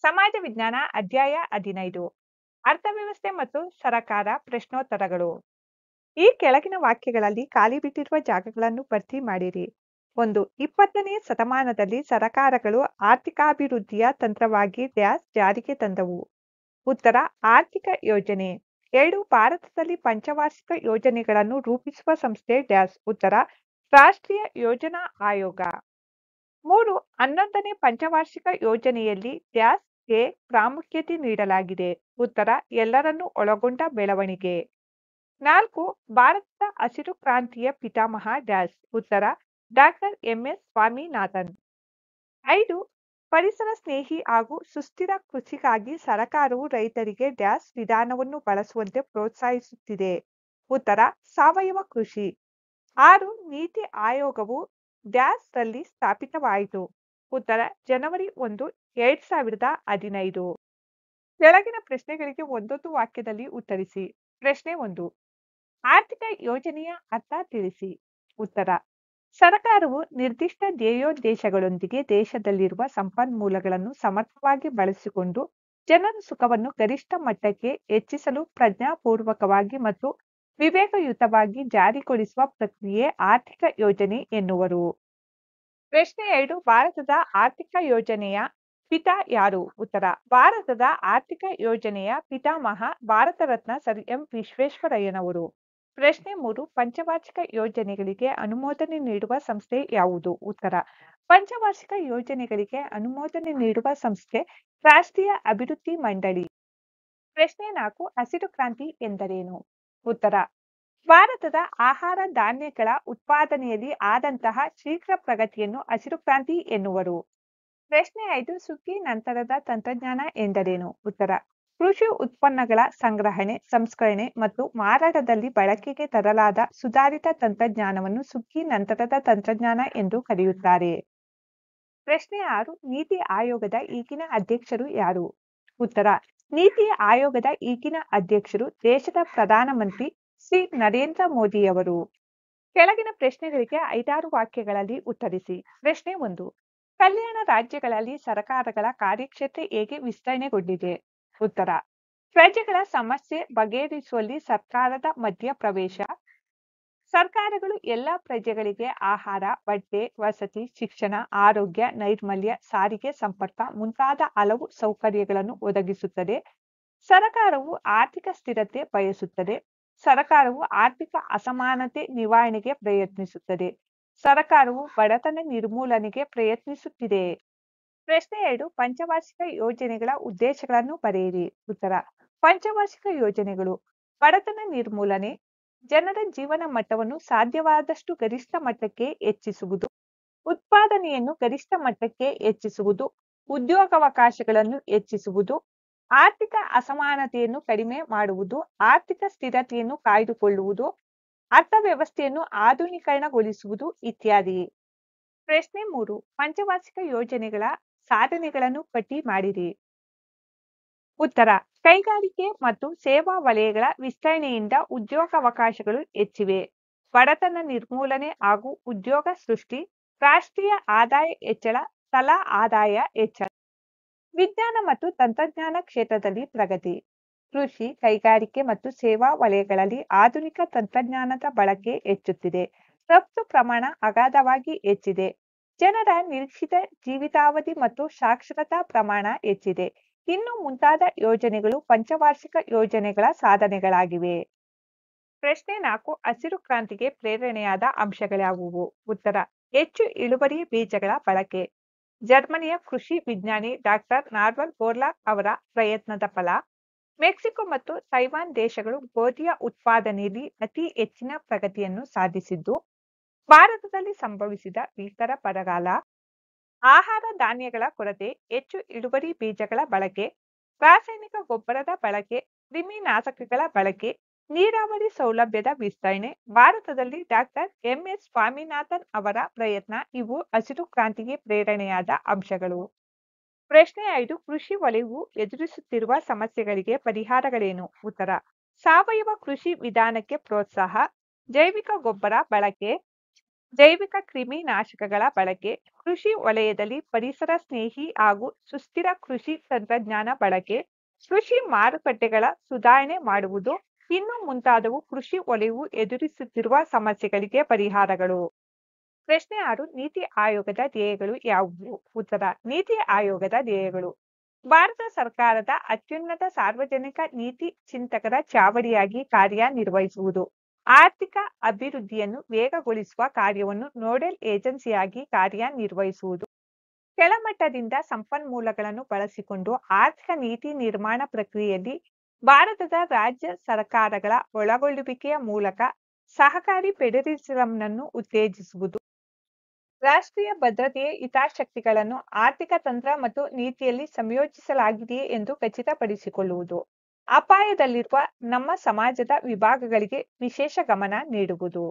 ಸಮಾಜ ವಿಜ್ಞಾನ ಅಧ್ಯಾಯ 15 ಅರ್ಥವ್ಯವಸ್ಥೆ ಮತ್ತು ಸರಕಾರ ಪ್ರಶ್ನೋತ್ತರಗಳು. ಈ ಕೆಳಗಿನ ವಾಕ್ಯಗಳಲ್ಲಿ ಖಾಲಿ ಬಿಟ್ಟಿರುವ ಜಾಗಗಳನ್ನು ಭರ್ತಿ ಮಾಡಿರಿ. 1. 20ನೇ ಶತಮಾನದಲ್ಲಿ ಸರಕಾರಗಳು ಆರ್ಥಿಕಾಭಿವೃದ್ಧಿಯ ತಂತ್ರವಾಗಿ ಡ್ಯಾಶ್ ಜಾರಿಗೆ ತಂದವು. ಉತ್ತರ ಆರ್ಥಿಕ ಯೋಜನೆ. 2. ಭಾರತದಲ್ಲಿ ಪಂಚವಾರ್ಷಿಕ ಯೋಜನೆಗಳನ್ನು ರೂಪಿಸುವ ಸಂಸ್ಥೆ ಡ್ಯಾಶ್. ಉತ್ತರ ರಾಷ್ಟ್ರೀಯ ಯೋಜನಾ ಆಯೋಗ. 3. 11ನೇ ಪಂಚವಾರ್ಷಿಕ ಯೋಜನೆಯಲ್ಲಿ ಡ್ಯಾಶ್ಗೆ ಪ್ರಾಮುಖ್ಯತೆ ನೀಡಲಾಗಿದೆ. ಉತ್ತರ ಎಲ್ಲರನ್ನೂ ಒಳಗೊಂಡ ಬೆಳವಣಿಗೆ. 4. ಭಾರತದ ಹಸಿರು ಕ್ರಾಂತಿಯ ಪಿತಾಮಹ ಡ್ಯಾಶ್. ಉತ್ತರ ಡಾಕ್ಟರ್ ಎಂ.ಎಸ್. ಸ್ವಾಮಿನಾಥನ್. 5. ಪರಿಸರ ಸ್ನೇಹಿ ಹಾಗೂ ಸುಸ್ಥಿರ ಕೃಷಿಗಾಗಿ ಸರ್ಕಾರವು ರೈತರಿಗೆ ಡ್ಯಾಶ್ ವಿಧಾನವನ್ನು ಬಳಸುವಂತೆ ಪ್ರೋತ್ಸಾಹಿಸುತ್ತಿದೆ. ಉತ್ತರ ಸಾವಯವ ಕೃಷಿ. 6. ನೀತಿ ಆಯೋಗವು ಡ್ಯಾಶ್ ರಲ್ಲಿ ಸ್ಥಾಪಿತವಾಯಿತು. ಉತ್ತರ ಜನವರಿ 1, 2015. ಕೆಳಗಿನ ಪ್ರಶ್ನೆಗಳಿಗೆ ಒಂದೊಂದು ವಾಕ್ಯದಲ್ಲಿ ಉತ್ತರಿಸಿ. ಪ್ರಶ್ನೆ 1. ಆರ್ಥಿಕ ಯೋಜನೆಯ ಅರ್ಥ ತಿಳಿಸಿ. ಉತ್ತರ ಸರ್ಕಾರವು ನಿರ್ದಿಷ್ಟ ಧ್ಯೇಯೋದ್ದೇಶಗಳೊಂದಿಗೆ ದೇಶದಲ್ಲಿರುವ ಸಂಪನ್ಮೂಲಗಳನ್ನು ಸಮರ್ಥವಾಗಿ ಬಳಸಿಕೊಂಡು ಜನರ ಸುಖವನ್ನು ಗರಿಷ್ಠ ಮಟ್ಟಕ್ಕೆ ಹೆಚ್ಚಿಸಲು ಪ್ರಜ್ಞಾಪೂರ್ವಕವಾಗಿ ಮತ್ತು ವಿವೇಕಯುತವಾಗಿ ಜಾರಿಗೊಳಿಸುವ ಪ್ರಕ್ರಿಯೆ ಆರ್ಥಿಕ ಯೋಜನೆ ಎನ್ನುವರು. ಪ್ರಶ್ನೆ 2. ಭಾರತದ ಆರ್ಥಿಕ ಯೋಜನೆಯ ಪಿತಾ ಯಾರು? ಉತ್ತರ ಭಾರತದ ಆರ್ಥಿಕ ಯೋಜನೆಯ ಪಿತಾಮಹ ಭಾರತ ರತ್ನ ಸರ್ ಎಂ ವಿಶ್ವೇಶ್ವರಯ್ಯನವರು. ಪ್ರಶ್ನೆ 3. ಪಂಚವಾರ್ಷಿಕ ಯೋಜನೆಗಳಿಗೆ ಅನುಮೋದನೆ ನೀಡುವ ಸಂಸ್ಥೆ ಯಾವುದು? ಉತ್ತರ ಪಂಚವಾರ್ಷಿಕ ಯೋಜನೆಗಳಿಗೆ ಅನುಮೋದನೆ ನೀಡುವ ಸಂಸ್ಥೆ ರಾಷ್ಟ್ರೀಯ ಅಭಿವೃದ್ಧಿ ಮಂಡಳಿ. ಪ್ರಶ್ನೆ 4. ಹಸಿರು ಕ್ರಾಂತಿ ಎಂದರೇನು? ಉತ್ತರ ಭಾರತದ ಆಹಾರ ಧಾನ್ಯಗಳ ಉತ್ಪಾದನೆಯಲ್ಲಿ ಆದಂತಹ ಶೀಘ್ರ ಪ್ರಗತಿಯನ್ನು ಹಸಿರು ಕ್ರಾಂತಿ ಎನ್ನುವರು. ಪ್ರಶ್ನೆ 5. ಸುಗ್ಗಿ ನಂತರದ ತಂತ್ರಜ್ಞಾನ ಎಂದರೇನು? ಉತ್ತರ ಕೃಷಿ ಉತ್ಪನ್ನಗಳ ಸಂಗ್ರಹಣೆ, ಸಂಸ್ಕರಣೆ ಮತ್ತು ಮಾರಾಟದಲ್ಲಿ ಬಳಕೆಗೆ ತರಲಾದ ಸುಧಾರಿತ ತಂತ್ರಜ್ಞಾನವನ್ನು ಸುಗ್ಗಿ ನಂತರದ ತಂತ್ರಜ್ಞಾನ ಎಂದು ಕರೆಯುತ್ತಾರೆ. ಪ್ರಶ್ನೆ 6. ನೀತಿ ಆಯೋಗದ ಈಗಿನ ಅಧ್ಯಕ್ಷರು ಯಾರು? ಉತ್ತರ ನೀತಿ ಆಯೋಗದ ಈಗಿನ ಅಧ್ಯಕ್ಷರು ದೇಶದ ಪ್ರಧಾನಮಂತ್ರಿ ಶ್ರೀ ನರೇಂದ್ರ ಮೋದಿಯವರು. ಕೆಳಗಿನ ಪ್ರಶ್ನೆಗಳಿಗೆ 5-6 ವಾಕ್ಯಗಳಲ್ಲಿ ಉತ್ತರಿಸಿ. ಪ್ರಶ್ನೆ 1. ಕಲ್ಯಾಣ ರಾಜ್ಯಗಳಲ್ಲಿ ಸರ್ಕಾರಗಳ ಕಾರ್ಯಕ್ಷೇತ್ರ ಹೇಗೆ ವಿಸ್ತರಣೆಗೊಂಡಿದೆ? ಉತ್ತರ ಪ್ರಜೆಗಳ ಸಮಸ್ಯೆ ಬಗೆಹರಿಸುವಲ್ಲಿ ಸರ್ಕಾರದ ಮಧ್ಯಪ್ರವೇಶ. ಸರ್ಕಾರಗಳು ಎಲ್ಲ ಪ್ರಜೆಗಳಿಗೆ ಆಹಾರ, ಬಟ್ಟೆ, ವಸತಿ, ಶಿಕ್ಷಣ, ಆರೋಗ್ಯ, ನೈರ್ಮಲ್ಯ, ಸಾರಿಗೆ ಸಂಪರ್ಕ ಮುಂತಾದ ಹಲವು ಸೌಕರ್ಯಗಳನ್ನು ಒದಗಿಸುತ್ತದೆ. ಸರ್ಕಾರವು ಆರ್ಥಿಕ ಸ್ಥಿರತೆ ಬಯಸುತ್ತದೆ. ಸರ್ಕಾರವು ಆರ್ಥಿಕ ಅಸಮಾನತೆ ನಿವಾರಣೆಗೆ ಪ್ರಯತ್ನಿಸುತ್ತದೆ. ಸರ್ಕಾರವು ಬಡತನ ನಿರ್ಮೂಲನೆಗೆ ಪ್ರಯತ್ನಿಸುತ್ತಿದೆ. ಪ್ರಶ್ನೆ 2. ಪಂಚವಾರ್ಷಿಕ ಯೋಜನೆಗಳ ಉದ್ದೇಶಗಳನ್ನು ಬರೆಯಿರಿ. ಉತ್ತರ ಪಂಚವಾರ್ಷಿಕ ಯೋಜನೆಗಳು ಬಡತನ ನಿರ್ಮೂಲನೆ, ಜನರ ಜೀವನ ಮಟ್ಟವನ್ನು ಸಾಧ್ಯವಾದಷ್ಟು ಗರಿಷ್ಠ ಮಟ್ಟಕ್ಕೆ ಹೆಚ್ಚಿಸುವುದು, ಉತ್ಪಾದನೆಯನ್ನು ಗರಿಷ್ಠ ಮಟ್ಟಕ್ಕೆ ಹೆಚ್ಚಿಸುವುದು, ಉದ್ಯೋಗಾವಕಾಶಗಳನ್ನು ಹೆಚ್ಚಿಸುವುದು, ಆರ್ಥಿಕ ಅಸಮಾನತೆಯನ್ನು ಕಡಿಮೆ ಮಾಡುವುದು, ಆರ್ಥಿಕ ಸ್ಥಿರತೆಯನ್ನು ಕಾಯ್ದುಕೊಳ್ಳುವುದು, ಅರ್ಥವ್ಯವಸ್ಥೆಯನ್ನು ಆಧುನೀಕರಣಗೊಳಿಸುವುದು ಇತ್ಯಾದಿ. ಪ್ರಶ್ನೆ 3. ಪಂಚವಾರ್ಷಿಕ ಯೋಜನೆಗಳ ಸಾಧನೆಗಳನ್ನು ಪಟ್ಟಿ ಮಾಡಿರಿ. ಉತ್ತರ ಕೈಗಾರಿಕೆ ಮತ್ತು ಸೇವಾ ವಲಯಗಳ ವಿಸ್ತರಣೆಯಿಂದ ಉದ್ಯೋಗಾವಕಾಶಗಳು ಹೆಚ್ಚಿವೆ. ಬಡತನ ನಿರ್ಮೂಲನೆ ಹಾಗೂ ಉದ್ಯೋಗ ಸೃಷ್ಟಿ, ರಾಷ್ಟ್ರೀಯ ಆದಾಯ ಹೆಚ್ಚಳ, ತಲಾ ಆದಾಯ ಹೆಚ್ಚಳ. ವಿಜ್ಞಾನ ಮತ್ತು ತಂತ್ರಜ್ಞಾನ ಕ್ಷೇತ್ರದಲ್ಲಿ ಪ್ರಗತಿ. ಕೃಷಿ, ಕೈಗಾರಿಕೆ ಮತ್ತು ಸೇವಾ ವಲಯಗಳಲ್ಲಿ ಆಧುನಿಕ ತಂತ್ರಜ್ಞಾನದ ಬಳಕೆ ಹೆಚ್ಚುತ್ತಿದೆ. ರಫ್ತು ಪ್ರಮಾಣ ಅಗಾಧವಾಗಿ ಹೆಚ್ಚಿದೆ. ಜನರ ನಿರೀಕ್ಷಿತ ಜೀವಿತಾವಧಿ ಮತ್ತು ಸಾಕ್ಷರತಾ ಪ್ರಮಾಣ ಹೆಚ್ಚಿದೆ. ಇನ್ನು ಮುಂತಾದ ಯೋಜನೆಗಳು ಪಂಚವಾರ್ಷಿಕ ಯೋಜನೆಗಳ ಸಾಧನೆಗಳಾಗಿವೆ. ಪ್ರಶ್ನೆ 4. ಹಸಿರು ಕ್ರಾಂತಿಗೆ ಪ್ರೇರಣೆಯಾದ ಅಂಶಗಳ್ಯಾವುವು? ಉತ್ತರ ಹೆಚ್ಚು ಇಳುವರಿ ಬೀಜಗಳ ಬಳಕೆ. ಜರ್ಮನಿಯ ಕೃಷಿ ವಿಜ್ಞಾನಿ ಡಾಕ್ಟರ್ ನಾರ್ಮನ್ ಬೋರ್ಲಾಗ್ ಅವರ ಪ್ರಯತ್ನದ ಫಲ. ಮೆಕ್ಸಿಕೋ ಮತ್ತು ತೈವಾನ್ ದೇಶಗಳು ಗೋಧಿಯ ಉತ್ಪಾದನೆಯಲ್ಲಿ ಅತಿ ಹೆಚ್ಚಿನ ಪ್ರಗತಿಯನ್ನು ಸಾಧಿಸಿದ್ದು. ಭಾರತದಲ್ಲಿ ಸಂಭವಿಸಿದ ಭೀಕರ ಬರಗಾಲ. ಆಹಾರ ಧಾನ್ಯಗಳ ಕೊರತೆ, ಹೆಚ್ಚು ಇಳುವರಿ ಬೀಜಗಳ ಬಳಕೆ, ರಾಸಾಯನಿಕ ಗೊಬ್ಬರದ ಬಳಕೆ, ಕ್ರಿಮಿನಾಶಕಗಳ ಬಳಕೆ, ನೀರಾವರಿ ಸೌಲಭ್ಯದ ವಿಸ್ತರಣೆ. ಭಾರತದಲ್ಲಿ ಡಾಕ್ಟರ್ ಎಂ.ಎಸ್. ಸ್ವಾಮಿನಾಥನ್ ಅವರ ಪ್ರಯತ್ನ ಇವು ಹಸಿರು ಕ್ರಾಂತಿಗೆ ಪ್ರೇರಣೆಯಾದ ಅಂಶಗಳು. ಪ್ರಶ್ನೆ 5. ಕೃಷಿ ವಲಯವು ಎದುರಿಸುತ್ತಿರುವ ಸಮಸ್ಯೆಗಳಿಗೆ ಪರಿಹಾರಗಳೇನು? ಉತ್ತರ ಸಾವಯವ ಕೃಷಿ ವಿಧಾನಕ್ಕೆ ಪ್ರೋತ್ಸಾಹ, ಜೈವಿಕ ಗೊಬ್ಬರ ಬಳಕೆ, ಜೈವಿಕ ಕ್ರಿಮಿನಾಶಕಗಳ ಬಳಕೆ, ಕೃಷಿ ವಲಯದಲ್ಲಿ ಪರಿಸರ ಸ್ನೇಹಿ ಹಾಗೂ ಸುಸ್ಥಿರ ಕೃಷಿ ತಂತ್ರಜ್ಞಾನ ಬಳಕೆ, ಕೃಷಿ ಮಾರುಕಟ್ಟೆಗಳ ಸುಧಾರಣೆ ಮಾಡುವುದು ಇನ್ನು ಮುಂತಾದವು ಕೃಷಿ ವಲಯವು ಎದುರಿಸುತ್ತಿರುವ ಸಮಸ್ಯೆಗಳಿಗೆ ಪರಿಹಾರಗಳು. ಪ್ರಶ್ನೆ 6, ನೀತಿ ಆಯೋಗದ ಧ್ಯೇಯಗಳು ಯಾವುವು? ಉತ್ತರ: ನೀತಿ ಆಯೋಗದ ಧ್ಯೇಯಗಳು ಭಾರತ ಸರ್ಕಾರದ ಅತ್ಯುನ್ನತ ಸಾರ್ವಜನಿಕ ನೀತಿ ಚಿಂತಕರ ಚಾವಡಿಯಾಗಿ ಕಾರ್ಯನಿರ್ವಹಿಸುವುದು, ಆರ್ಥಿಕ ಅಭಿವೃದ್ಧಿಯನ್ನು ವೇಗಗೊಳಿಸುವ ಕಾರ್ಯವನ್ನು ನೋಡಲ್ ಏಜೆನ್ಸಿಯಾಗಿ ಕಾರ್ಯನಿರ್ವಹಿಸುವುದು, ಕೆಳಮಟ್ಟದಿಂದ ಸಂಪನ್ಮೂಲಗಳನ್ನು ಬಳಸಿಕೊಂಡು ಆರ್ಥಿಕ ನೀತಿ ನಿರ್ಮಾಣ ಪ್ರಕ್ರಿಯೆಯಲ್ಲಿ ಭಾರತದ ರಾಜ್ಯ ಸರ್ಕಾರಗಳ ಒಳಗೊಳ್ಳುವಿಕೆಯ ಮೂಲಕ ಸಹಕಾರಿ ಫೆಡರಲಿಸಂನನ್ನು ಉತ್ತೇಜಿಸುವುದು, ರಾಷ್ಟ್ರೀಯ ಭದ್ರತೆಯ ಹಿತಾಸಕ್ತಿಗಳನ್ನು ಆರ್ಥಿಕ ತಂತ್ರ ಮತ್ತು ನೀತಿಯಲ್ಲಿ ಸಂಯೋಜಿಸಲಾಗಿದೆಯೇ ಎಂದು ಖಚಿತಪಡಿಸಿಕೊಳ್ಳುವುದು, ಅಪಾಯದಲ್ಲಿರುವ ನಮ್ಮ ಸಮಾಜದ ವಿಭಾಗಗಳಿಗೆ ವಿಶೇಷ ಗಮನ ನೀಡುವುದು.